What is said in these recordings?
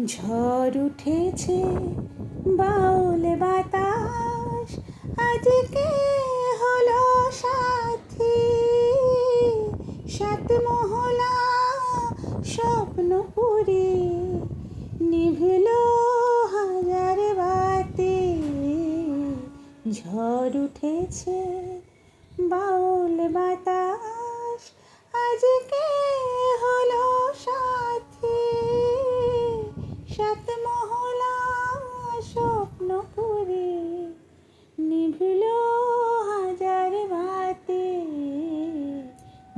ঝড় উঠেছে বাউল বাতাস আজকে হলো সাথী, সাত মহলা স্বপ্নপুরে নিভলো হাজার বাতি। ঝড় উঠেছে বাউল বাতাস আজকে হলো সাথী, সাত মহলা স্বপ্নপুরে নিভলো হাজার বাতি।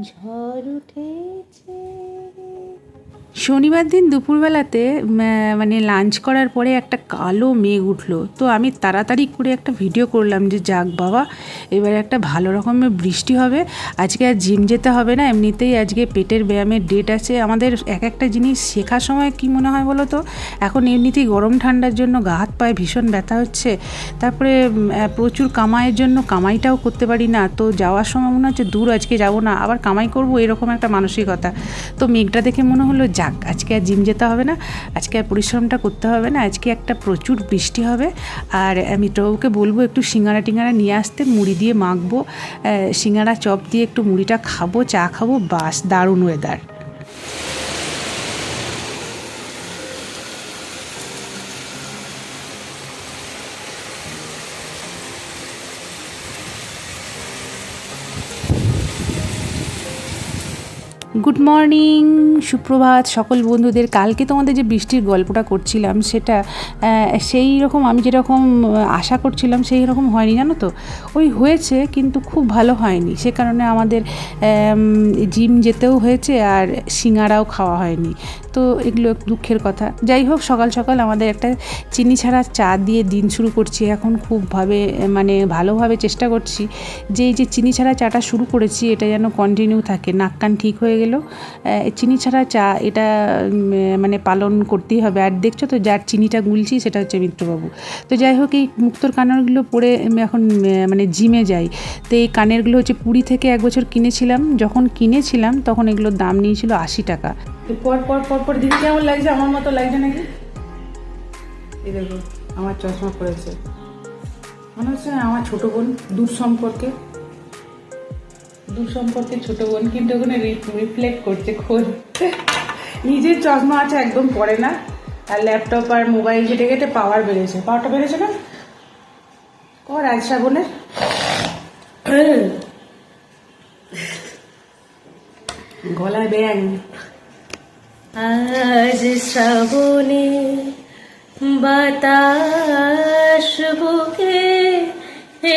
ঝড় উঠেছে। শনিবার দিন দুপুরবেলাতে মানে লাঞ্চ করার পরে একটা কালো মেঘ উঠলো, তো আমি তাড়াতাড়ি করে একটা ভিডিও করলাম যে যাক বাবা, এবারে একটা ভালো রকমের বৃষ্টি হবে, আজকে আর জিম যেতে হবে না, এমনিতেই আজকে পেটের ব্যায়ামের ডেট আছে। আমাদের এক একটা জিনিস শেখার সময় কি মনে হয় বলো তো, এখন এমনিতেই গরম ঠান্ডার জন্য গা হাত পায়ে ভীষণ ব্যথা হচ্ছে, তারপরে প্রচুর কামাইয়ের জন্য কামাইটাও করতে পারি না, তো যাওয়ার সময় মনে হচ্ছে দূর আজকে যাব না, আবার কামাই করব, এরকম একটা মানসিকতা। তো মেঘটা দেখে মনে হলো যাক আজকে আর জিম যেতে হবে না, আজকে আর পরিশ্রমটা করতে হবে না, আজকে একটা প্রচুর বৃষ্টি হবে। আর আমি টবুকে বলবো একটু সিঙ্গারা টিঙ্গারা নিয়ে আসতে, মুড়ি দিয়ে মাখবো, সিঙ্গারা চপ দিয়ে একটু মুড়িটা খাবো, চা খাবো, বাস দারুণ ওয়েদার। গুড মর্নিং, সুপ্রভাত সকল বন্ধুদের। কালকে তোমাদের যে বৃষ্টির গল্পটা করছিলাম সেটা সেই রকম আমি যেরকম আশা করছিলাম সেই রকম হয়নি, জানো তো। ওই হয়েছে কিন্তু খুব ভালো হয়নি, সে কারণে আমাদের জিম যেতেও হয়েছে আর সিঙ্গারাও খাওয়া হয়নি, তো এগুলো দুঃখের কথা। যাই হোক, সকাল সকাল আমাদের একটা চিনি ছাড়া চা দিয়ে দিন শুরু করছি। এখন মানে ভালোভাবে চেষ্টা করছি যে এই যে চিনি ছাড়া চাটা শুরু করেছি এটা যেন কন্টিনিউ থাকে, নাক কান ঠিক হয়ে গেল। চিনি ছাড়া চা এটা মানে পালন করতেই হবে। আর দেখছো তো যার চিনিটা গুলছি সেটা হচ্ছে মিত্রবাবু। তো যাই হোক, এই মুক্তোর কানেরগুলো পরে আমি এখন মানে জিমে যাই। তো এই কানেরগুলো হচ্ছে পুরী থেকে এক বছর কিনেছিলাম, যখন কিনেছিলাম তখন এগুলোর দাম নিয়েছিল 80 টাকা। পর পর পর পর দিদি কেমন লাগছে? আমার মতো লাগছে নাকি? এই দেখো আমার চশমা পড়েছে, মনে হচ্ছে আমার ছোটো বোন, দূর সম্পর্কে ছোটো বোন, কিন্তু ওখানে রিফ্লেক্ট করছে খোঁজ। নিজের চশমা আছে একদম পড়ে না, আর ল্যাপটপ আর মোবাইল ঘেটে ঘেটে পাওয়ারটা বেড়েছে না কর আজ শ্রাবণের। গলায় ব্যাং। আজ শ্রাবণে বাতাস বুকে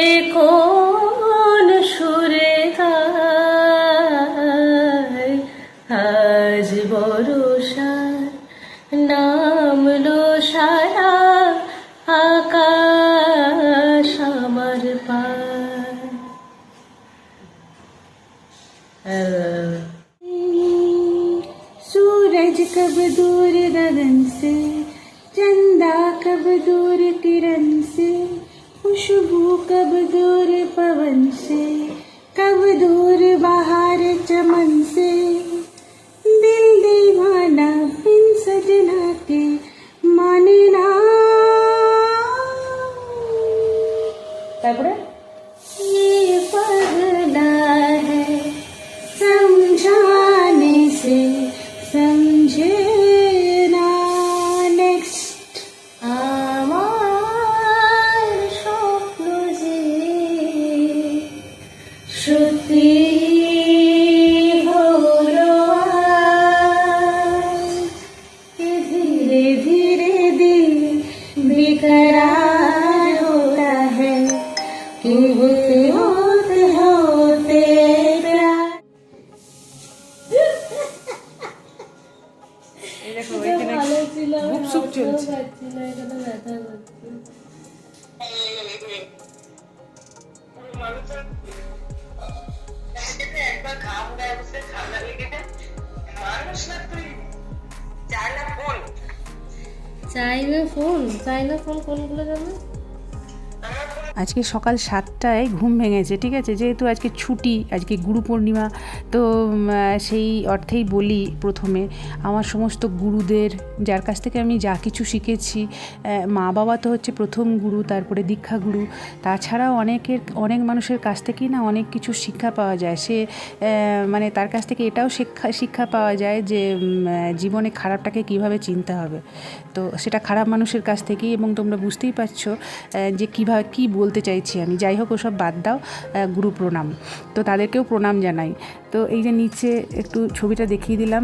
এ কোন সুরে গায়, আজ বর্ষার নামলো সারা আকাশ আমার পায়। सूरज कब दूर गगन से, चंदा कब दूर किरण से, खुशबू कब दूर पवन से, कब दूर बाहर चमन से, दिल दीवाना बिन सजना के माने ना। तारपरे ये पगला है समझाने से समझे ना। नेक्स्ट আমার স্বপ্ন যে সত্যি হলো আজ, ধীরে ধীরে দিল बेकरार होता है कि होते होते होते प्यार। ভালো ছিল, গুপসুপ চলছে। পাচ্ছিল, এখানে ব্যথা করছে। একবার ঘাম গায়ে বসে ঠান্ডা লেগেছে, মানুষ না তুই চায়না ফোন। চাইনা ফোন কোনগুলো জানো? আমার ফোনে আজকে সকাল 7টায় ঘুম ভেঙেছে, ঠিক আছে, যেহেতু আজকে ছুটি, আজকে গুরু পূর্ণিমা। তো সেই অর্থেই বলি প্রথমে আমার সমস্ত গুরুদের, যার কাছ থেকে আমি যা কিছু শিখেছি, মা বাবা তো হচ্ছে প্রথম গুরু, তারপরে দীক্ষা গুরু, তাছাড়াও অনেক মানুষের কাছ থেকেই না অনেক কিছু শিক্ষা পাওয়া যায়। সে মানে তার কাছ থেকে এটাও শিক্ষা পাওয়া যায় যে জীবনে খারাপটাকে কিভাবে চিনতে হবে। তো সেটা খারাপ মানুষের কাছ থেকেই, এবং তোমরা বুঝতেই পারছো যে কীভাবে কী বলতে চাইছি আমি। যাই হোক, ওসব বাদ দাও, গুরু প্রণাম। তো তাদেরকেও প্রণাম জানাই। তো এই যে নিচে একটু ছবিটা দেখিয়ে দিলাম,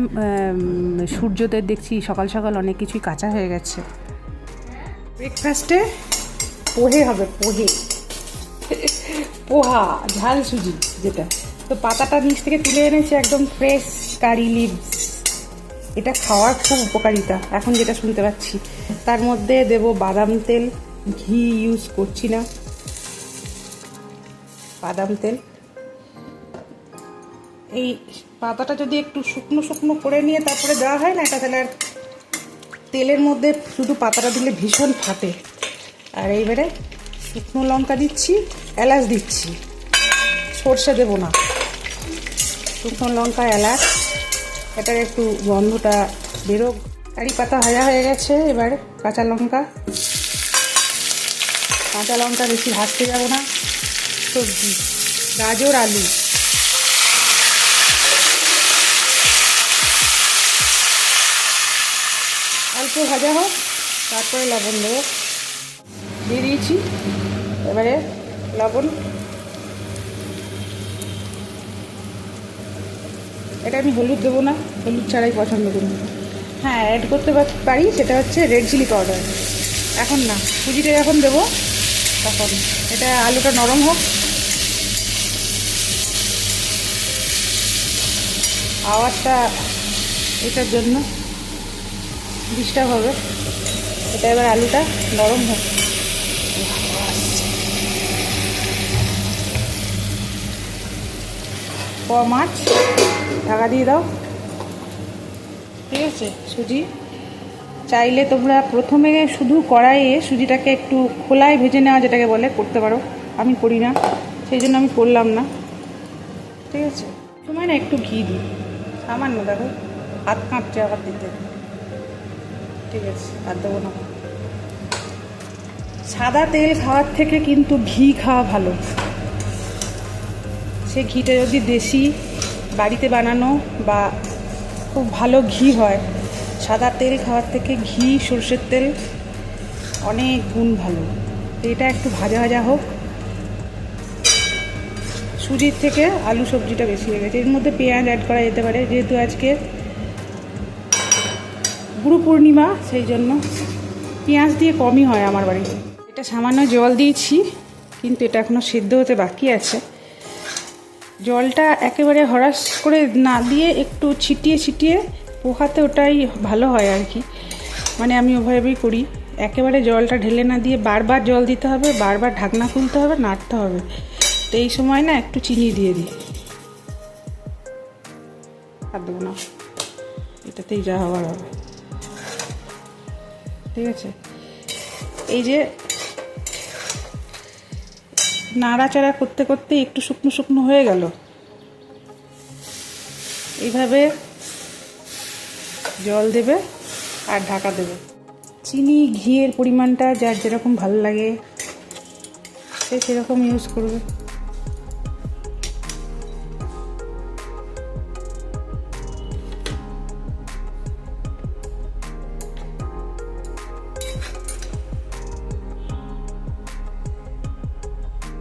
সূর্যোদয় দেখছি সকাল সকাল অনেক কিছুই কাঁচা হয়ে গেছে। ব্রেকফাস্টে পোহে হবে, পোহা ঝাল সুজি যেটা। তো পাতাটা নিচ থেকে তুলে এনেছে, একদম ফ্রেশ কারি লিভস। এটা খাওয়ার খুব উপকারিতা এখন যেটা শুনতে পাচ্ছি। তার মধ্যে দেব বাদাম তেল, ঘি ইউজ করছি না, বাদাম তেল। এই পাতাটা যদি একটু শুকনো শুকনো করে নিয়ে তারপরে দেওয়া হয় না, এটা তাহলে আর তেলের মধ্যে শুধু পাতাটা দিলে ভীষণ ফাটে। আর এইবারে শুকনো লঙ্কা দিচ্ছি, এলাচ দিচ্ছি, সর্ষে দেবো না, শুকনো লঙ্কা, এলাচ, এটার একটু গন্ধটা বেরোক। কারি পাতা ভাজা হয়ে গেছে। এবার কাঁচা লঙ্কা বেশি ভাজতে যাবো না। সবজি গাজর, আলু, অল্প ভাজা হোক, তারপরে লবণ দেবো। দিয়ে দিয়েছি, এবারে লবণ। এটা আমি হলুদ দেবো না, হলুদ ছাড়াই পছন্দ করি। হ্যাঁ, অ্যাড করতে পারি, সেটা হচ্ছে রেড চিলি পাউডার। এখন না, সুজিটা যখন দেবো তখন। এটা আলুটা নরম হোক। আওয়াজটা এটার জন্য ডিস্টার্ব হবে। এটা এবার আলুটা নরম হোক। মাছ ঢাকা দিয়ে দাও, ঠিক আছে। সুজি চাইলে তোমরা প্রথমে শুধু কড়াইয়ে সুজিটাকে একটু খোলায় ভেজে নেওয়া, যেটাকে বলে, করতে পারো। আমি করি না, সেই জন্য আমি করলাম না, ঠিক আছে। তোমায় না একটু ঘি দিই, সামান্য, দেখো হাত কাঁপছে আবার দিতে, ঠিক আছে, আর দেবো না। সাদা তেল খাওয়ার থেকে কিন্তু ঘি খাওয়া ভালো। সে ঘিটা যদি দেশি বাড়িতে বানানো বা খুব ভালো ঘি হয়, সাদা তেল খাওয়ার থেকে ঘি, সরষের তেল অনেক গুণ ভালো। তো এটা একটু ভাজা ভাজা হোক। সুজির থেকে আলু সবজিটা বেশি হয়ে গেছে। এর মধ্যে পেঁয়াজ অ্যাড করা যেতে পারে, যেহেতু আজকে গুরু পূর্ণিমা, সেই জন্য পেঁয়াজ দিয়ে কমই হয় আমার বাড়িতে। এটা সামান্য জল দিয়েছি, কিন্তু এটা এখনও সেদ্ধ হতে বাকি আছে। জলটা একেবারে হরাস করে না দিয়ে একটু ছিটিয়ে ছিটিয়ে পোহাতে, ওটাই ভালো হয় আর কি। মানে আমি ওভাবেই করি, একেবারে জলটা ঢেলে না দিয়ে বারবার জল দিতে হবে, বারবার ঢাকনা খুলতে হবে, নাড়তে হবে। তো এই সময় না একটু চিনি দিয়ে দিই, আর দেবো না, এটাতেই যা হওয়ার হবে, ঠিক আছে। এই যে নাড়াচাড়া করতে করতে একটু শুকনো শুকনো হয়ে গেল, এইভাবে জল দেবে আর ঢাকা দেবে। চিনি, ঘিয়ের পরিমাণটা যার যেরকম ভালো লাগে সে সেরকম ইউজ করবে।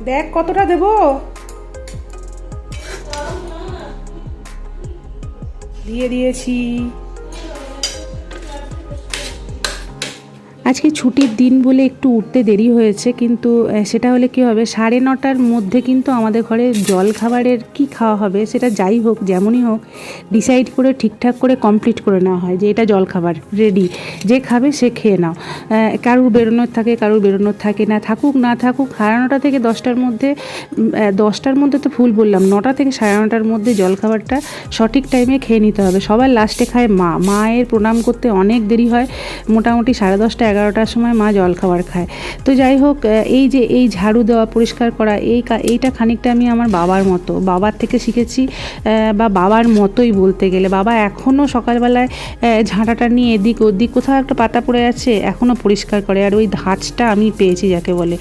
দেখ কতটা দেবো, দিয়ে দিয়েছি। আজকে ছুটির দিন বলে একটু উঠতে দেরি হয়েছে, কিন্তু সেটা হলে কী হবে, 9:30টার মধ্যে কিন্তু আমাদের ঘরে জল খাবারের কি খাওয়া হবে সেটা যাই হোক, যেমনই হোক, ডিসাইড করে ঠিকঠাক করে কমপ্লিট করে নেওয়া হয় যে এটা জল খাবার রেডি, যে খাবে সে খেয়ে নাও। কারুর বেরোনোর থাকে, কারুর বেরোনোর থাকে না, থাকুক না থাকুক, 9:30 থেকে 10টার মধ্যে, 10টার মধ্যে তো ভুল বললাম, 9টা থেকে 9:30টার মধ্যে জল খাবারটা সঠিক টাইমে খেয়ে নিতে হবে। সবার লাস্টে খায় মা। মায়ের প্রণাম করতে অনেক দেরি হয়, মোটামুটি 10:30, 11টার সময় মা জলখাবার খায়। তো যাই হোক, এই যে এই ঝাড়ু দেওয়া, পরিষ্কার করা, এইটা খানিকটা আমি আমার বাবার মতো, বাবার থেকে শিখেছি, বা বাবার মতোই বলতে গেলে। বাবা এখনও সকালবেলায় ঝাঁটাটা নিয়ে এদিক ওদিক কোথাও একটা পাতা পড়ে আছে এখনও পরিষ্কার করে, আর ওই ধাঁচটা আমি পেয়েছি যাকে বলে।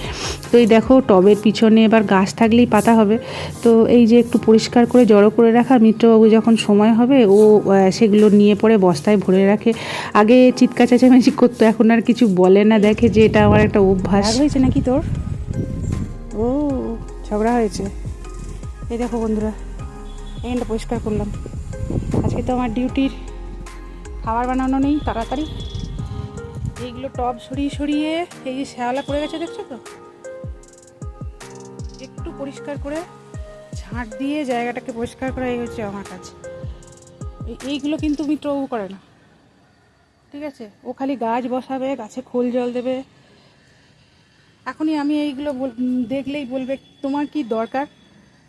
তো এই দেখো টবের পিছনে এবার গাছ থাকলেই পাতা হবে, তো এই যে একটু পরিষ্কার করে জড়ো করে রাখা, মিত্রবাবু যখন সময় হবে ও সেগুলো নিয়ে পরে বস্তায় ভরে রাখে। আগে চিৎকার চেঁচামেচি করতো, এখন আর কিছু বলে না, দেখে যে এটা আমার একটা অভ্যাস। হয়েছে নাকি তোর? ও ঝগড়া হয়েছে। এই দেখো বন্ধুরা, এইটা পরিষ্কার করলাম। আজকে তো আমার ডিউটির খাবার বানানো নেই, তাড়াতাড়ি এইগুলো টব সরিয়ে সরিয়ে, এই যে শ্যাওলা পড়ে গেছে দেখছো তো, একটু পরিষ্কার করে ঝাঁট দিয়ে জায়গাটাকে পরিষ্কার করা, এই হচ্ছে আমার কাজ। এইগুলো কিন্তু মিত্রবাবু করে না, ঠিক আছে? ও খালি গাছ বসাবে, গাছে খোল জল দেবে। এখনই আমি এইগুলো দেখলেই বলবে তোমার কি দরকার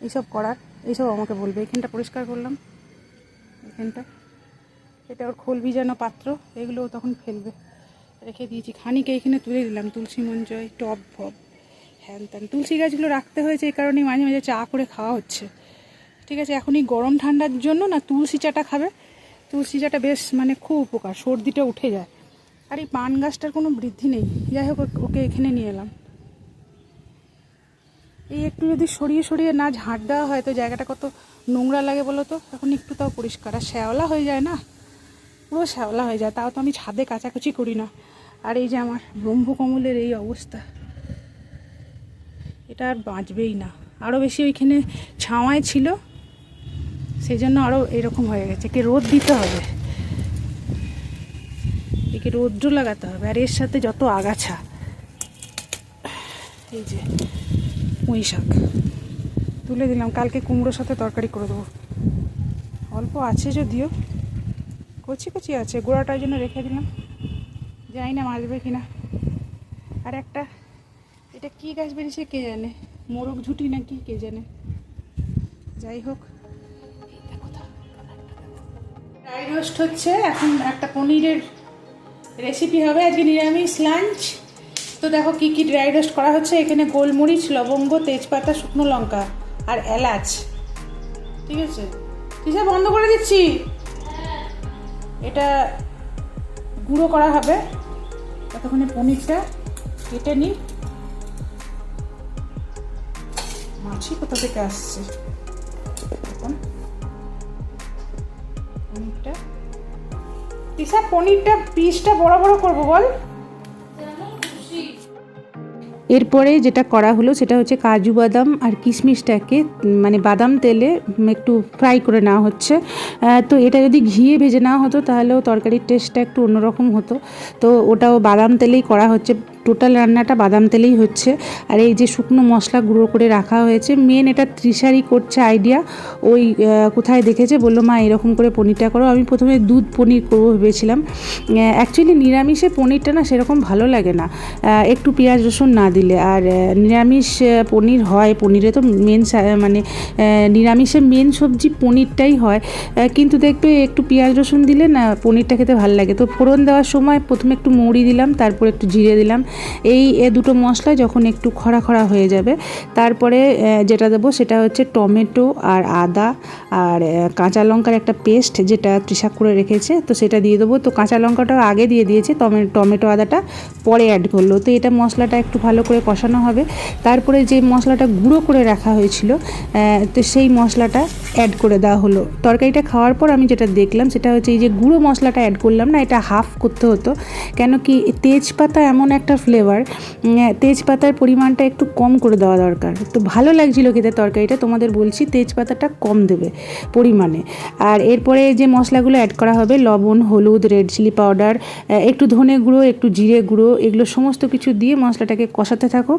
এইসব করার, এইসব আমাকে বলবে। এখানটা পরিষ্কার করলাম, এখানটা, এটা ওর খোল ভিজানো পাত্র, এগুলো তখন ফেলবে, রেখে দিয়েছি। খানিকে এখানে তুলে দিলাম, তুলসী মঞ্জয়, টব ফব, হ্যান ত্যান। তুলসী গাছগুলো রাখতে হয়েছে এই কারণেই, মাঝে মাঝে চা করে খাওয়া হচ্ছে, ঠিক আছে? এখন এই গরম ঠান্ডার জন্য না তুলসী চাটা খাবে, তুলসী চাটা বেশ মানে খুব উপকার, সর্দিটা উঠে যায়। আর এই পান গাছটার কোনো বৃদ্ধি নেই, যাই হোক ওকে এখানে নিয়ে এলাম। এই একটু যদি সরিয়ে সরিয়ে না ঝাঁট দেওয়া হয় তো জায়গাটা কত নোংরা লাগে বলো তো। এখন একটু তাও পরিষ্কার, আর শ্যাওলা হয়ে যায় না, পুরো শ্যাওলা হয়ে যায়। তাও তো আমি ছাদে কাচাকুচি করি না। আর এই যে আমার ব্রহ্মকমলের এই অবস্থা, এটা আর বাঁচবেই না। আরও বেশি ওইখানে ছাওয়ায় ছিল, সেই জন্য আরও এরকম হয়ে গেছে। একে রোদ দিতে হবে, একে রৌদ্র লাগাতে হবে। আর এর সাথে যত আগাছা, এই যে পুঁই শাক তুলে দিলাম, কালকে কুমড়োর সাথে তরকারি করে দেবো। অল্প আছে যদিও, কচি কচি আছে, গোড়াটার জন্য রেখে দিলাম, জানি না মারবে কিনা। আর একটা, এটা কী গাছ বেরিয়েছে কে জানে, মোরগ ঝুঁটি নাকি কে জানে। যাই হোক, ড্রাই রোস্ট হচ্ছে এখন, একটা পনিরের রেসিপি হবে আজকে, নিরামিষ লাঞ্চ। তো দেখো কী কী ড্রাই রোস্ট করা হচ্ছে এখানে: গোলমরিচ, লবঙ্গ, তেজপাতা, শুকনো লঙ্কা আর এলাচ, ঠিক আছে? ঠিক আছে, বন্ধ করে দিচ্ছি। এটা গুঁড়ো করা হবে, ততক্ষণে পনিরটা কেটে নিই। মাছি কোথা থেকে আসছে এখন? পনিরটা, তিশা পনিরটা পিসটা বড় বড় করবো বল। এরপরে যেটা করা হলো সেটা হচ্ছে কাজু বাদাম আর কিশমিশটাকে মানে বাদাম তেলে একটু ফ্রাই করে নেওয়া হচ্ছে। তো এটা যদি ঘিয়ে ভেজে নেওয়া হতো তাহলেও তরকারির টেস্টটা একটু অন্যরকম হতো। তো ওটাও বাদাম তেলেই করা হচ্ছে, টোটাল রান্নাটা বাদাম তেলেই হচ্ছে। আর এই যে শুকনো মশলা গুঁড়ো করে রাখা হয়েছে, মেন এটা তৃষারি করছে আইডিয়া। ওই কোথায় দেখেছে, বললো মা এরকম করে পনিরটা করো। আমি প্রথমে দুধ পনির করবো ভেবেছিলাম। অ্যাকচুয়ালি নিরামিষে পনিরটা না সেরকম ভালো লাগে না একটু পেঁয়াজ রসুন না দিলে। আর নিরামিষ পনির হয়, পনিরে তো মেন মানে নিরামিষে মেন সবজি পনিরটাই হয়, কিন্তু দেখবে একটু পেঁয়াজ রসুন দিলে না পনিরটা খেতে ভালো লাগে। তো ফোড়ন দেওয়ার সময় প্রথমে একটু মৌরি দিলাম, তারপর একটু জিরে দিলাম। এই দুটো মশলা যখন একটু খরা খরা হয়ে যাবে, তারপরে যেটা দেবো সেটা হচ্ছে টমেটো আর আদা আর কাঁচা লঙ্কার একটা পেস্ট, যেটা তৃষা করে রেখেছে, তো সেটা দিয়ে দেবো। তো কাঁচা লঙ্কাটাও আগে দিয়ে দিয়েছে, টমেটো আদাটা পরে অ্যাড করলো। তো এটা মশলাটা একটু ভালো করে কষানো হবে। তারপরে যে মশলাটা গুঁড়ো করে রাখা হয়েছিল, তো সেই মশলাটা অ্যাড করে দেওয়া হলো। তরকারিটা খাওয়ার পর আমি যেটা দেখলাম সেটা হচ্ছে এই যে গুঁড়ো মশলাটা অ্যাড করলাম না, এটা হাফ করতে হতো। কেন কি তেজপাতা এমন একটা ফ্লেভার, তেজপাতার পরিমাণটা একটু কম করে দেওয়া দরকার। তো ভালো লাগছিল খেতে তরকারিটা, তোমাদের বলছি তেজপাতাটা কম দেবে পরিমাণে। আর এরপরে যে মশলাগুলো অ্যাড করা হবে, লবণ, হলুদ, রেড চিলি পাউডার, একটু ধনে গুঁড়ো, একটু জিরে গুঁড়ো, এগুলো সমস্ত কিছু দিয়ে মশলাটাকে কষাতে থাকো।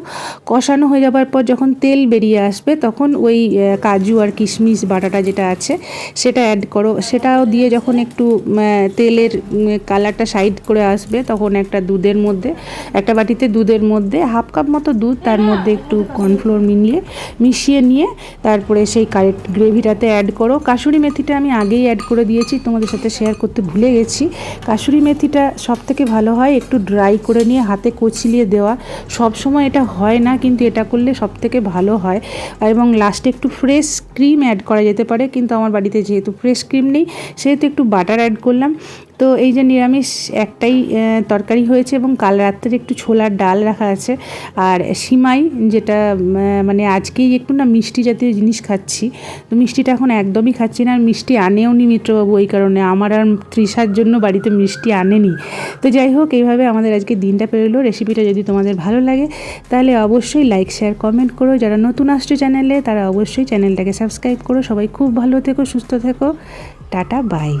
কষানো হয়ে যাবার পর যখন তেল বেরিয়ে আসবে তখন ওই কাজু আর কিশমিশ বাটাটা যেটা আছে সেটা অ্যাড করো। সেটাও দিয়ে যখন একটু তেলের কালারটা সাইড করে আসবে তখন একটা দুধের মধ্যে একটা একটা বাটিতে দুধের মধ্যে হাফ কাপ মতো দুধ, তার মধ্যে একটু কর্নফ্লোর মিশিয়ে নিয়ে তারপরে সেই কারেক্ট গ্রেভিটাতে অ্যাড করো। কাসুরি মেথিটা আমি আগেই অ্যাড করে দিয়েছি, তোমাদের সাথে শেয়ার করতে ভুলে গেছি। কাসুরি মেথিটা সবথেকে ভালো হয় একটু ড্রাই করে নিয়ে হাতে কচলিয়ে দেওয়া। সব সময় এটা হয় না, কিন্তু এটা করলে সবথেকে ভালো হয়। এবং লাস্টে একটু ফ্রেশ ক্রিম অ্যাড করা যেতে পারে, কিন্তু আমার বাড়িতে যেহেতু ফ্রেশ ক্রিম নেই সেহেতু একটু বাটার অ্যাড করলাম। তো এই যে নিরামিষ একটাই তরকারি হয়েছে এবং কাল রাত্রে একটু ছোলার ডাল রাখা আছে, আর সিমাই, যেটা মানে আজকেই একটু না মিষ্টি জাতীয় জিনিস খাচ্ছি। তো মিষ্টিটা এখন একদমই খাচ্ছি না, আর মিষ্টি আনেও নি মিত্রবাবু, ওই কারণে আমার আর তৃষার জন্য বাড়িতে মিষ্টি আনেনি। তো যাই হোক, এইভাবে আমাদের আজকে দিনটা পেরোলো। রেসিপিটা যদি তোমাদের ভালো লাগে তাহলে অবশ্যই লাইক শেয়ার কমেন্ট করো। যারা নতুন আসছো চ্যানেলে তারা অবশ্যই চ্যানেলটাকে সাবস্ক্রাইব করো। সবাই খুব ভালো থেকো, সুস্থ থেকো, টাটা বাই।